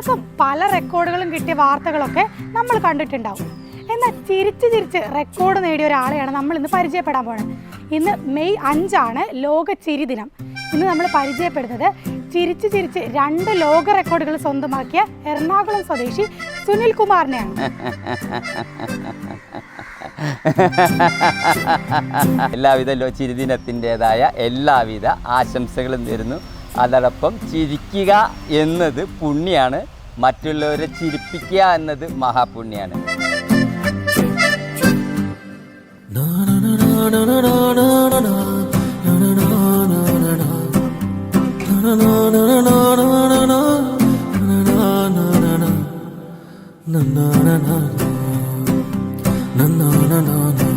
പലർക്കും പല റെക്കോർഡുകളും കിട്ടിയ വാർത്തകളൊക്കെ നമ്മൾ കണ്ടിട്ടുണ്ടാവും. എന്നാൽ ചിരിച്ച് ചിരിച്ച് റെക്കോർഡ് നേടിയ ഒരാളെയാണ് നമ്മൾ ഇന്ന് പരിചയപ്പെടാൻ പോകുന്നത്. ഇന്ന് മെയ് 5 ലോക ചിരി ദിനം. ഇന്ന് നമ്മൾ പരിചയപ്പെടുന്നത് ചിരിച്ച് ചിരിച്ച് 2 ലോക റെക്കോർഡുകൾ സ്വന്തമാക്കിയ എറണാകുളം സ്വദേശി സുനിൽ കുമാറിനെയാണ്. എല്ലാവിധ ചിരിദിനത്തിൻ്റെതായ എല്ലാവിധ ആശംസകളും നേരുന്നു. അതോടൊപ്പം ചിരിക്കുക എന്നത് പുണ്യാണ്, മറ്റുള്ളവരെ ചിരിപ്പിക്കുക എന്നത് മഹാപുണ്യാണ്. Na na na na na na na na na.